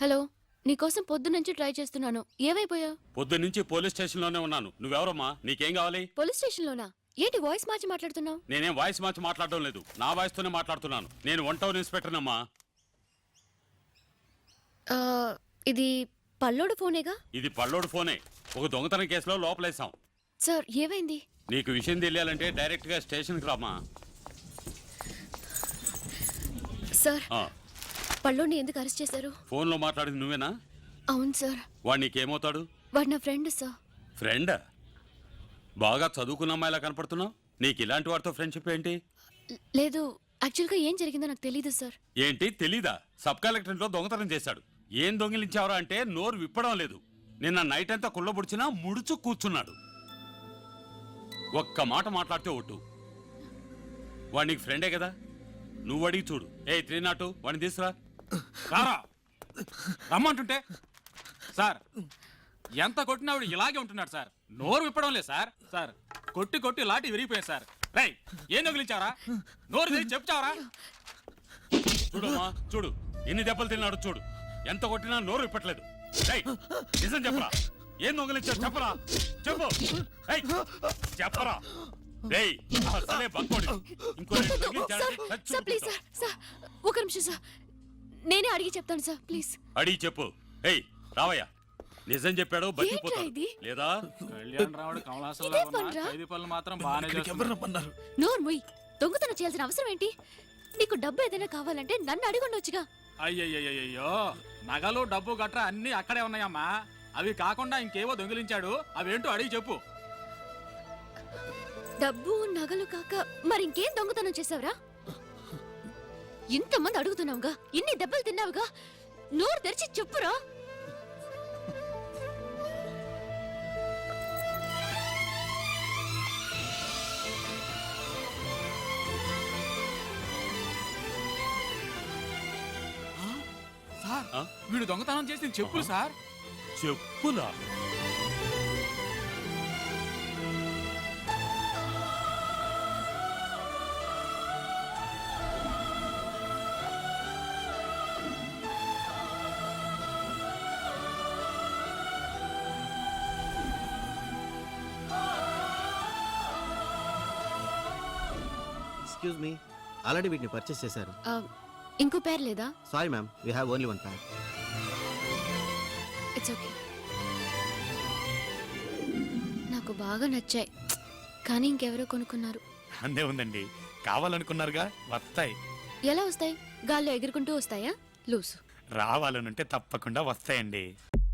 Hello, నీకోసం పొద్దున్నుంచి try చేస్తున్నాను. ఏమైపోయా? పొద్దున్నుంచి పోలీస్ స్టేషన్లోనే ఉన్నాను. నువ్వెవరమ్మా? నీకేం కావాలి? పోలీస్ స్టేషన్లోనా? ఏంటి వాయిస్ మార్చి మాట్లాడుతున్నావు? నేనేం వాయిస్ మార్చి మాట్లాడడం లేదు. నా వాయిస్తోనే మాట్లాడుతున్నాను. నేను 1 టౌన్ ఇన్స్పెక్టర్నమ్మా. ఇది పల్లోడు ఫోనేగా? ఇది పల్లోడు ఫోనే. ఒక దొంగతనం కేసులో లోపలేసాం. సార్, ఏమైంది? నీకు విషయం తెలియాలంటే డైరెక్ట్ గా స్టేషన్కి రామా. సార్, పల్లోడిని ఎందుకు అరెస్ట్ చేశారు? ఫోన్లో మాట్లాడింది నువ్వేనా? అవును సార్. వాడు నీకేమవుతాడు? వాడు నా ఫ్రెండ్ సార్. ఫ్రెండ్? బాగా చదువుకున్న అమ్మాయిలా కనపడుతున్నావు. నీకు ఇలాంటి వాడితో ఫ్రెండ్షిప్ ఏంటి? లేదు, యాక్చువల్గా ఏం జరిగిందో నాకు తెలీదు సార్. ఏంటి తెలీదా? సబ్ కలెక్టరేట్లో దొంగతనం చేశాడు. ఏం దొంగిలించావరా అంటే నోరు విప్పడం లేదు. నిన్న నైట్ అంతా కుళ్ళబుడిచినా ముడుచు కూర్చున్నాడు. ఒక్క మాట మాట్లాడితే ఒట్టు. వాడు నీకు ఫ్రెండే కదా, నువ్వు అడిగి చూడు. 302 వాడిని తీసుకురా. రారా రమ్మంటుంటే. సార్, ఎంత కొట్టినా ఆవిడ ఇలాగే ఉంటున్నాడు సార్. నోరు విప్పడం లేదు సార్. సార్, కొట్టి కొట్టి లాటి విరిగిపోయింది సార్. రై, ఏం దొగిలించావరా? నోరు తెరిచి చెప్తావరా? చూడమ్మా చూడు, ఎన్ని దెబ్బలు తిన్నాడు చూడు. ఎంత కొట్టినా నోరు విప్పట్లేదు. నిజం చెప్పరా? ఏం దొంగలించావు చెప్పరా? చెప్పు. చెప్పరా? అసలే బక్కోడి. Sir, please sir. సార్, ఒక నిమిషం సార్. నేనే అడిగి చెప్తాను సార్, ప్లీజ్. అడిగి చెప్పు. రావయ్యా, నిజం చెప్పాడు బతికిపోతాడు. ఇది? లేదా కళ్యాణ్ రావుడు కమలాసంలో ఉన్న ఖైదీ పనులు మాత్రం బాగానే చేస్తున్నారు. నోరు ముయ్. దొంగతనం చేయాల్సిన అవసరం ఏంటి? నీకు డబ్బు ఏదైనా కావాలంటే నన్ను అడిగొండొచ్చుగా. అయ్యయ్యో, నగలు డబ్బు గట్రా అన్ని అక్కడే ఉన్నాయమ్మా. అవి కాకుండా ఇంకేవో దొంగిలించాడు. అవేంటో అడిగి చెప్పు. డబ్బు నగలు కాక మరి ఇంకేం దొంగతనం చేసావురా? ఇంతమంది అడుగుతున్నావుగా, ఇన్ని దెబ్బలు తిన్నావుగా, నోరు తెరిచి చెప్పురా. సార్, వీడు దొంగతనం చేసిన చెప్పులు సార్. చెప్పులా? ఎక్స్క్యూజ్ మీ, ఆల్రెడీ వీటిని పర్చేస్ చేశారు. ఇంకో పేరు లేదా? Sorry ma'am, we have only 1 pair. It's okay. నాకు బాగా నచ్చాయి, కానీ ఇంకెవరో కొనుక్కున్నారు. అందే ఉందండి, కావాలనుకున్నారుగా, వస్తాయి. ఎలా వస్తాయి? గాల్లో ఎగురుకుంటూ వస్తాయా? లూసు. రావాలనుంటే తప్పకుండా వస్తాయండి.